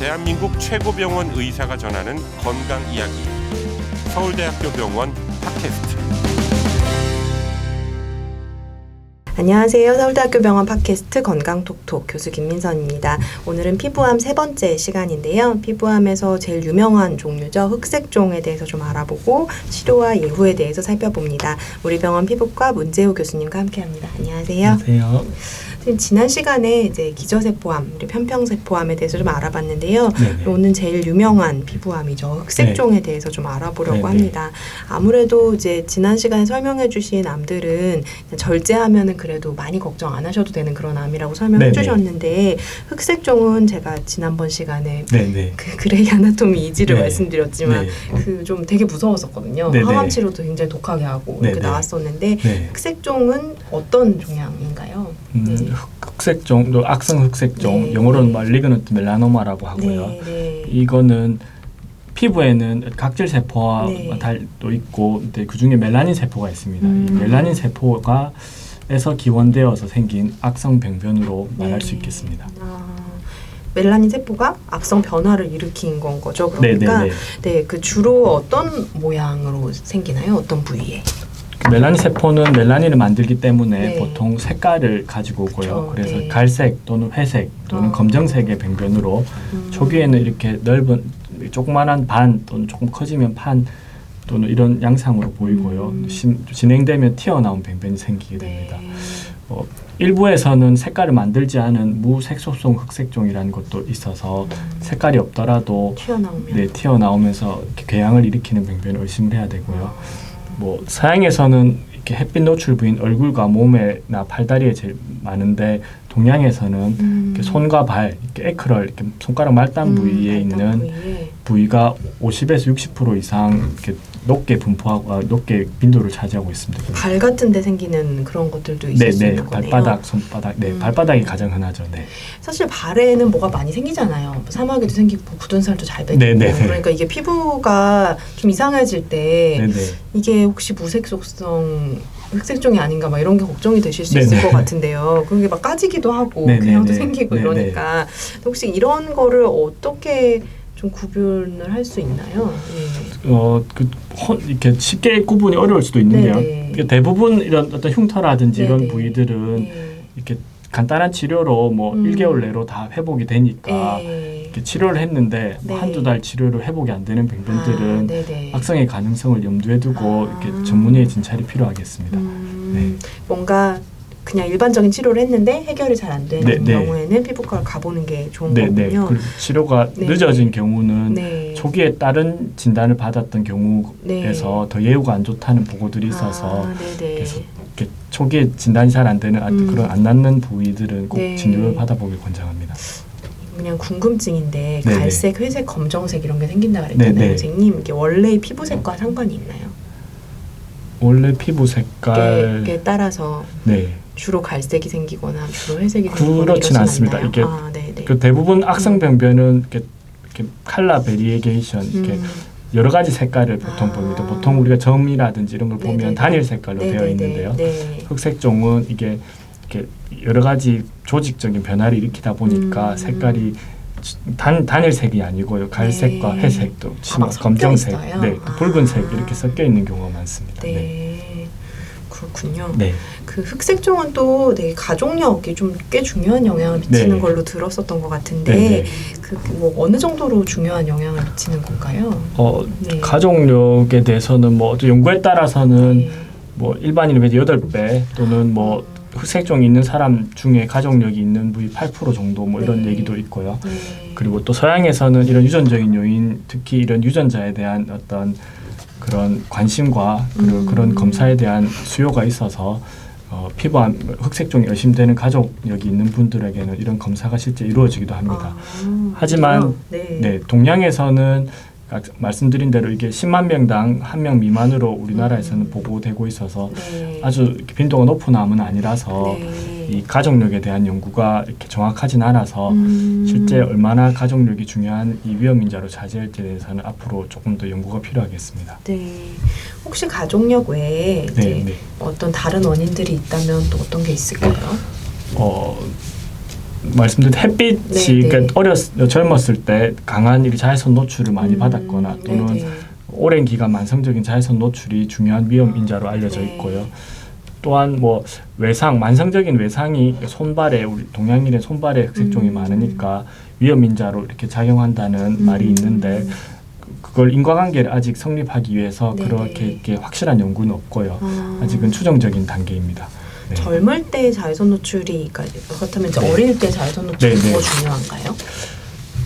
대한민국 최고 병원 의사가 전하는 건강 이야기. 서울대학교 병원 팟캐스트. 안녕하세요. 서울대학교 병원 팟캐스트 건강톡톡 교수 김민선입니다. 오늘은 피부암 세 번째 시간인데요. 피부암에서 제일 유명한 종류죠. 흑색종에 대해서 좀 알아보고 치료와 예후에 대해서 살펴봅니다. 우리 병원 피부과 문재호 교수님과 함께합니다. 안녕하세요. 안녕하세요. 지난 시간에 이제 기저세포암, 편평세포암에 대해서 좀 알아봤는데요. 네네. 오늘 제일 유명한 피부암이죠. 흑색종에 대해서 좀 알아보려고 네네. 합니다. 아무래도 이제 지난 시간에 설명해주신 암들은 절제하면은 그래도 많이 걱정 안 하셔도 되는 그런 암이라고 설명해주셨는데 흑색종은 제가 지난번 시간에 그 그레이 아나토미 이지를 말씀드렸지만 그 좀 되게 무서웠었거든요. 항암 치료도 굉장히 독하게 하고 이렇게 나왔었는데 흑색종은 어떤 종양인가요? 흑색종, 또 악성 흑색종, 영어로는 말리그넌트 멜라노마라고 하고요. 이거는 피부에는 각질 세포와 도 있고, 그 중에 멜라닌 세포가 있습니다. 이 멜라닌 세포가 에서 기원되어서 생긴 악성 병변으로 말할 수 있겠습니다. 멜라닌 세포가 악성 변화를 일으킨 건 거죠. 그러니까 그 주로 어떤 모양으로 생기나요? 어떤 부위에? 멜라닌 세포는 멜라닌을 만들기 때문에 보통 색깔을 가지고 오고요. 그래서 갈색 또는 회색 또는 검정색의 병변으로 초기에는 이렇게 넓은 조그만한 반 또는 조금 커지면 판 또는 이런 양상으로 보이고요. 진행되면 튀어나온 병변이 생기게 됩니다. 일부에서는 색깔을 만들지 않은 무색소성 흑색종이라는 것도 있어서 색깔이 없더라도 튀어나오면서 이렇게 궤양을 일으키는 병변을 의심을 해야 되고요. 서양에서는 이렇게 햇빛 노출 부인 얼굴과 몸에나 팔다리에 제일 많은데, 동양에서는 이렇게 손과 발, 이렇게 에크럴, 이렇게 손가락 말단 부위에 있는 부위가 50에서 60% 이상 이렇게 높게 분포하고 높게 빈도를 차지하고 있습니다. 발 같은 데 생기는 그런 것들도 있을 수 있는 거네요. 발바닥, 손바닥, 발바닥이 가장 흔하죠. 사실 발에는 뭐가 많이 생기잖아요. 사마귀도 생기고 굳은 살도 잘 배기고. 그러니까 이게 피부가 좀 이상해질 때 이게 혹시 무색소성 흑색종이 아닌가 막 이런 게 걱정이 되실 수 있을 것 같은데요. 그게 막 까지기도 하고 그냥도 생기고 이러니까 혹시 이런 거를 어떻게 좀 구분을 할 수 있나요? 이렇게 쉽게 구분이 어려울 수도 있는데요. 대부분 이런 어떤 흉터라든지 이런 부위들은 이렇게 간단한 치료로 1개월 내로 다 회복이 되니까 이렇게 치료를 했는데 한두 달 치료로 회복이 안 되는 병변들은 악성의 가능성을 염두에 두고 이렇게 전문의의 진찰이 필요하겠습니다. 뭔가 그냥 일반적인 치료를 했는데 해결이 잘 안 되는 경우에는 피부과를 가보는 게 좋은 거군요. 그리고 치료가 늦어진 경우는 초기에 다른 진단을 받았던 경우에서 더 예후가 안 좋다는 보고들이 있어서 그래서 이렇게 초기에 진단이 잘 안 되는 그런 안 낫는 부위들은 꼭 진료를 받아보길 권장합니다. 그냥 궁금증인데 갈색, 회색, 검정색 이런 게 생긴다 그랬잖아요, 선생님. 이게 원래 피부색과 상관이 있나요? 원래 피부 색깔에 따라서 주로 갈색이 생기거나 주로 회색이 생기거나 그렇지는 않습니다. 이게 그 대부분 악성 병변은 이렇게 컬러 베리에이션 이렇게 여러 가지 색깔을 보통 보입니다. 보통 우리가 점이라든지 이런 걸 보면 단일 색깔로 되어 있는데요. 흑색종은 이게 이렇게 여러 가지 조직적인 변화를 일으키다 보니까 색깔이 단일색이 아니고요. 갈색과 회색도 검정색, 붉은색 이렇게 섞여 있는 경우가 많습니다. 그렇군요. 그 흑색종은 또 가족력이 좀 꽤 중요한 영향을 미치는 걸로 들었었던 것 같은데 어느 정도로 중요한 영향을 미치는 건가요? 가족력에 대해서는 연구에 따라서는 일반인의 8배 또는 흑색종이 있는 사람 중에 가족력이 있는 부위 8% 정도 이런 얘기도 있고요. 그리고 또 서양에서는 이런 유전적인 요인, 특히 이런 유전자에 대한 어떤 그런 관심과 그리고 그런 검사에 대한 수요가 있어서 피부암 흑색종이 의심되는 가족력이 있는 분들에게는 이런 검사가 실제 이루어지기도 합니다. 하지만 동양에서는 말씀드린 대로 이게 10만 명당 1명 미만으로 우리나라에서는 보고되고 있어서 아주 빈도가 높은 암은 아니라서 이 가족력에 대한 연구가 이렇게 정확하진 않아서 실제 얼마나 가족력이 중요한 이 위험인자로 자제할지에 대해서는 앞으로 조금 더 연구가 필요하겠습니다. 혹시 가족력 외에 어떤 다른 원인들이 있다면 또 어떤 게 있을까요? 말씀드린 햇빛이 네, 그러니까 젊었을 때 강한 이 자외선 노출을 많이 받았거나 또는 네, 네. 오랜 기간 만성적인 자외선 노출이 중요한 위험 인자로 알려져 네. 있고요. 또한 뭐 외상, 만성적인 외상이 손발에 우리 동양인의 손발에 흑색종이 많으니까 위험 인자로 이렇게 작용한다는 말이 있는데 그걸 인과관계를 아직 성립하기 위해서 네, 그렇게 네. 이렇게 확실한 연구는 없고요. 아직은 추정적인 단계입니다. 네. 젊을 때 자외선 노출이 그렇다면 이제 네. 어릴 때 자외선 노출이 네, 네. 더 중요한가요?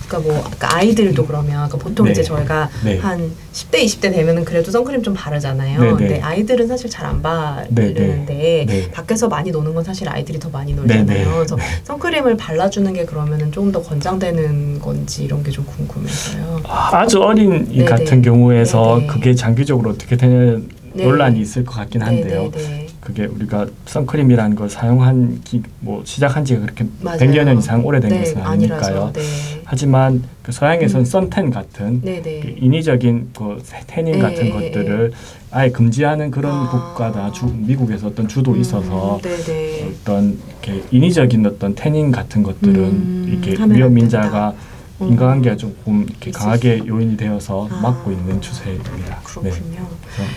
그러니까 뭐 아까 아이들도 그러면 그러니까 보통 네. 이제 저희가 네. 한 10대 20대 되면은 그래도 선크림 좀 바르잖아요. 네, 네. 근데 아이들은 사실 잘 안 바르는데 네. 밖에서 많이 노는 건 사실 아이들이 더 많이 놀잖아요. 네, 네. 그래서 선크림을 발라주는 게 그러면은 좀 더 권장되는 건지 이런 게 좀 궁금해서요. 아주 어린 이 네, 같은 네. 경우에서 네, 네. 그게 장기적으로 어떻게 되는 네. 논란이 있을 것 같긴 한데요. 네, 네, 네. 그게 우리가 선크림이라는 걸 사용한 시작한 지가 그렇게 맞아요. 100여 년 이상 오래된 네, 것은 아니니까요. 아니라서, 네. 하지만 그 서양에서는 선텐 같은 네, 네. 그 인위적인 그 태닌 네, 같은 네, 것들을 아예 금지하는 그런 아. 국가다. 미국에서 어떤 주도 있어서 네, 네. 어떤 이렇게 인위적인 어떤 태닌 같은 것들은 이렇게 하면 위험 안 인자가 된다. 인과관계가 조금 이렇게 있을 강하게 요인이 되어서 아. 막고 있는 추세입니다. 그렇군요. 그래서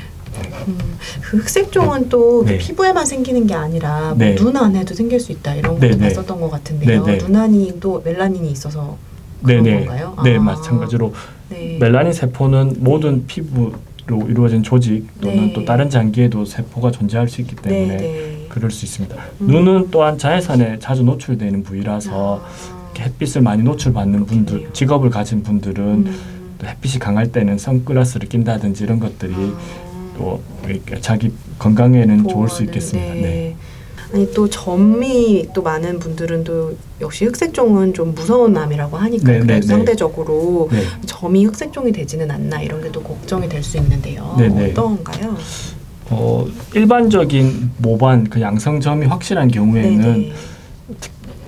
그 흑색종은 또 네. 피부에만 생기는 게 아니라 뭐 네. 눈 안에도 생길 수 있다 이런 네, 것도 네. 봤었던 것 같은데요. 네, 네. 눈 안이 또 멜라닌이 있어서 그런 네네. 건가요? 네, 아. 마찬가지로 네. 멜라닌 세포는 모든 피부로 이루어진 조직 또는 네. 또 다른 장기에도 세포가 존재할 수 있기 때문에 네, 네. 그럴 수 있습니다. 눈은 또한 자외선에 자주 노출되는 부위라서 이렇게 햇빛을 많이 노출받는 분들, 그렇군요. 직업을 가진 분들은 또 햇빛이 강할 때는 선글라스를 낀다든지 이런 것들이 또 이렇게 자기 건강에는 좋을 수 보호하는, 있겠습니다. 네. 아니 또 점이 또 많은 분들은 또 역시 흑색종은 좀 무서운 암이라고 하니까 네, 그래도 네, 상대적으로 네. 점이 흑색종이 되지는 않나 이런 게 또 걱정이 될 수 있는데요. 네, 네. 어떤가요? 일반적인 모반 그 양성점이 확실한 경우에는 네,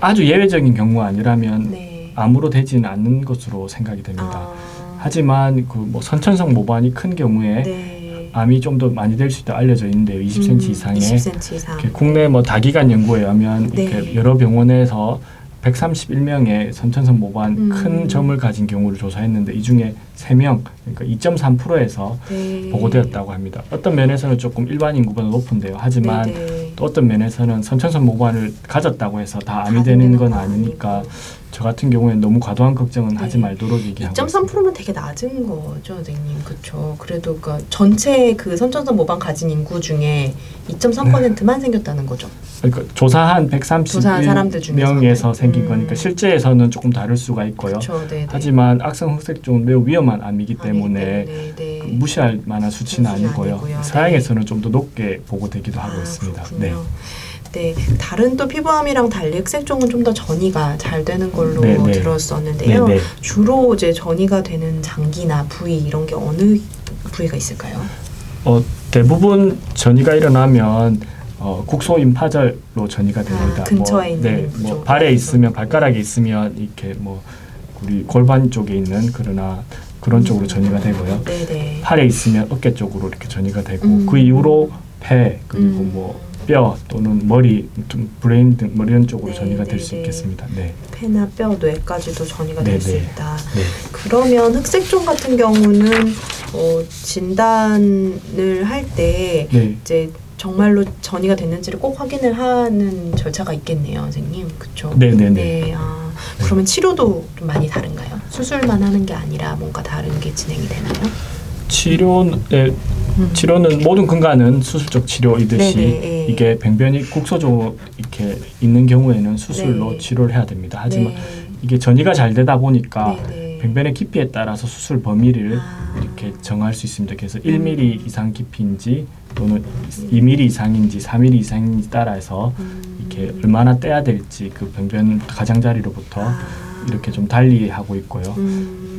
아주 예외적인 경우 아니라면 네. 암으로 되지는 않는 것으로 생각이 됩니다. 아, 하지만 그 뭐 선천성 모반이 큰 경우에 네. 암이 좀 더 많이 될 수 있다 알려져 있는데요. 20cm 이상의 20cm 이상. 이렇게 국내 뭐 다기관 연구에 의하면 네. 이렇게 여러 병원에서 131명의 선천성 모반 큰 음. 점을 가진 경우를 조사했는데 이 중에 3명, 그러니까 2.3%에서 네. 보고되었다고 합니다. 어떤 면에서는 조금 일반 인구보다 높은데요. 하지만 네, 네. 또 어떤 면에서는 선천성 모반을 가졌다고 해서 다 암이 다 되는 되는 건 건 아니니까 아니고. 저 같은 경우에는 너무 과도한 걱정은 네. 하지 말도록 얘기하고 있습니다. 2.3%면 되게 낮은 거죠, 선생님. 그렇죠. 그래도 그 전체 그 선천성 모반 가진 인구 중에 2.3%만 생겼다는 거죠. 그러니까 조사한 조사한 사람들 중에서는. 131명에서 생긴 거니까 실제에서는 조금 다를 수가 있고요. 그렇죠. 네, 네. 하지만 악성 흑색종은 매우 위험한 암이기 때문에 네, 네. 그 무시할 만한 수치는 수치는 아니고요. 아니고요. 서양에서는 좀 더 높게 보고되기도 하고 아, 있습니다. 그렇군요. 네, 다른 또 피부암이랑 달리 흑색종은 좀 더 전이가 잘 되는 걸로 네, 네. 들었었는데요. 네, 네. 주로 이제 전이가 되는 장기나 부위 이런 게 어느 부위가 있을까요? 대부분 전이가 일어나면 국소임파절로 전이가 됩니다. 근처에 있는 네, 부분. 뭐 발에 있으면 발가락에 있으면 이렇게 뭐 우리 골반 쪽에 있는 그런 쪽으로 전이가 되고요. 네, 네. 팔에 있으면 어깨 쪽으로 이렇게 전이가 되고 음. 그 이후로 폐 그리고 뭐 뼈 또는 머리, 브레인 등 뭐 이런 쪽으로 네, 전이가 네, 될 수 네. 있겠습니다. 네. 폐나 뼈, 뇌까지도 전이가 네, 될 수 네. 있다. 네. 그러면 흑색종 같은 경우는 진단을 할 때 네. 이제 정말로 전이가 됐는지를 꼭 확인을 하는 절차가 있겠네요, 선생님. 그렇죠? 네, 네, 네. 네. 그러면 치료도 좀 많이 다른가요? 수술만 하는 게 아니라 뭔가 다른 게 진행이 되나요? 치료는 모든 근간은 수술적 치료이듯이 네네. 이게 병변이 국소적으로 이렇게 있는 경우에는 수술로 네. 치료를 해야 됩니다. 하지만 네. 이게 전이가 잘 되다 보니까 네네. 병변의 깊이에 따라서 수술 범위를 아. 이렇게 정할 수 있습니다. 그래서 1mm 이상 깊이인지 또는 2mm 이상인지 4mm 이상인지 따라서 이렇게 얼마나 떼야 될지 그 병변 가장자리로부터 이렇게 좀 달리 하고 있고요.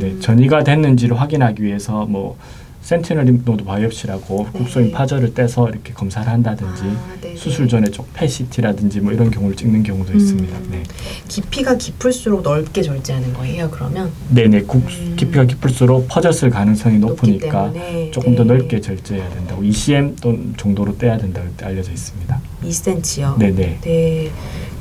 네, 전이가 됐는지를 확인하기 위해서 뭐 센티널 림프노드 바이옵시라고 네. 국소인 파절을 떼서 이렇게 검사를 한다든지 네네. 수술 전에 쪽 펫CT라든지 뭐 이런 경우를 찍는 경우도 있습니다. 네, 깊이가 깊을수록 넓게 절제하는 거예요, 그러면? 네네. 깊이가 깊을수록 퍼졌을 가능성이 높기 높으니까 때문에. 조금 더 네. 넓게 절제해야 된다고 2cm 정도로 떼야 된다고 알려져 있습니다. 2cm요. 네네. 네.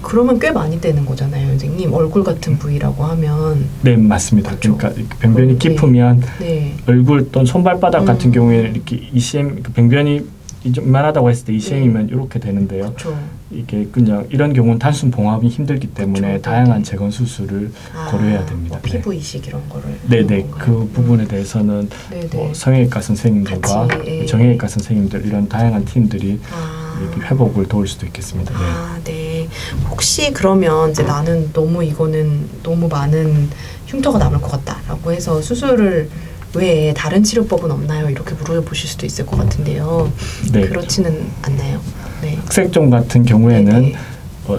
그러면 꽤 많이 떼는 거잖아요, 선생님. 얼굴 같은 부위라고 하면. 네, 맞습니다. 그렇죠. 그러니까 변변이 네. 깊으면 네. 얼굴 또는 손발바닥 같은 경우에는 이렇게 ECM 변변이 좀 이만하다고 했을 때 ECM이면 이렇게 되는데요. 그렇죠. 이게 그냥 이런 경우는 단순 봉합이 힘들기 때문에 그렇죠. 다양한 네. 재건 수술을 고려해야 됩니다. 뭐 피부 이식 이런 거를. 네네. 그런 그 건가요? 부분에 대해서는 네네. 뭐 성형외과 선생님들과 같이, 예. 정형외과 선생님들 이런 다양한 팀들이 아. 이렇게 회복을 도울 수도 있겠습니다. 네. 아, 네. 혹시 그러면 이제 나는 너무 이거는 너무 많은 흉터가 남을 것 같다라고 해서 수술을 외에 다른 치료법은 없나요? 이렇게 물어보실 수도 있을 것 같은데요. 네. 그렇지는 않나요? 네. 흑색종 같은 경우에는 네네.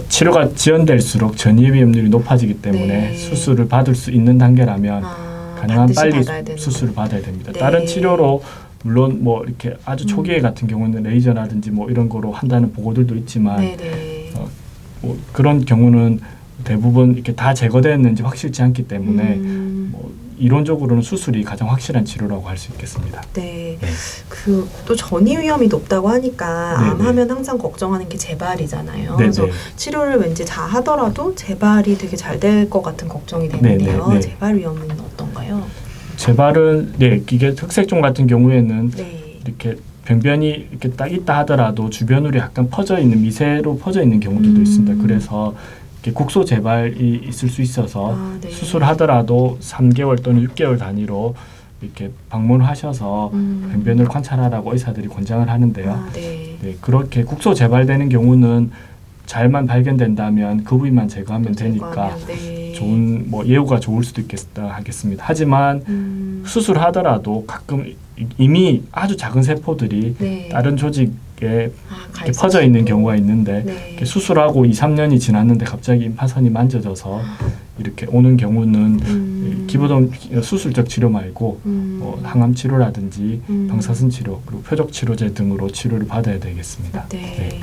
치료가 지연될수록 전이의 위험률이 높아지기 때문에 네. 수술을 받을 수 있는 단계라면 가능한 반드시 빨리 받아야 되는 수술을 받아야 됩니다. 네. 다른 치료로 물론 뭐 이렇게 아주 초기에 같은 경우는 레이저라든지 뭐 이런 거로 한다는 보고들도 있지만 네네. 뭐 그런 경우는 대부분 이렇게 다 제거됐는지 확실치 않기 때문에 뭐 이론적으로는 수술이 가장 확실한 치료라고 할 수 있겠습니다. 네. 네. 그 또 전이 위험이 높다고 하니까 네네. 암하면 항상 걱정하는 게 재발이잖아요. 네네. 그래서 치료를 왠지 다 하더라도 재발이 되게 잘 될 것 같은 걱정이 되는데요. 네네. 재발 위험은 어떤가요? 재발은 이게 흑색종 같은 경우에는 네. 이렇게 병변이 이렇게 딱 있다 하더라도 주변으로 약간 퍼져 있는 미세로 퍼져 있는 경우들도 있습니다. 그래서 이렇게 국소 재발이 있을 수 있어서 네. 수술하더라도 3개월 또는 6개월 단위로 이렇게 방문하셔서 병변을 관찰하라고 의사들이 권장을 하는데요. 네. 네, 그렇게 국소 재발되는 경우는 잘만 발견된다면 그 부위만 제거하면 되니까 네. 좋은 뭐 예후가 좋을 수도 있겠다 하겠습니다. 하지만 수술하더라도 가끔 이미 아주 작은 세포들이 네. 다른 조직에 이렇게 갈색 퍼져 있는 세포. 경우가 있는데 네. 이렇게 수술하고 2, 3년이 지났는데 갑자기 임파선이 만져져서 이렇게 오는 경우는 기본 수술적 치료 말고 항암 치료라든지 방사선 치료 그리고 표적 치료제 등으로 치료를 받아야 되겠습니다. 네.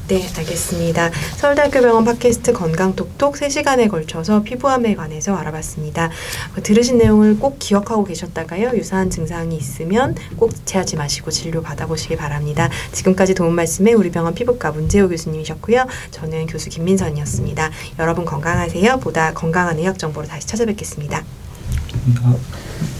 네, 알겠습니다. 서울대학교병원 팟캐스트 건강톡톡 3시간에 걸쳐서 피부암에 관해서 알아봤습니다. 들으신 내용을 꼭 기억하고 계셨다가요. 유사한 증상이 있으면 꼭 지체하지 마시고 진료 받아보시기 바랍니다. 지금까지 도움 말씀에 우리 병원 피부과 문재호 교수님이셨고요. 저는 교수 김민선이었습니다. 여러분 건강하세요. 보다 건강한 의학 정보로 다시 찾아뵙겠습니다. 감사합니다.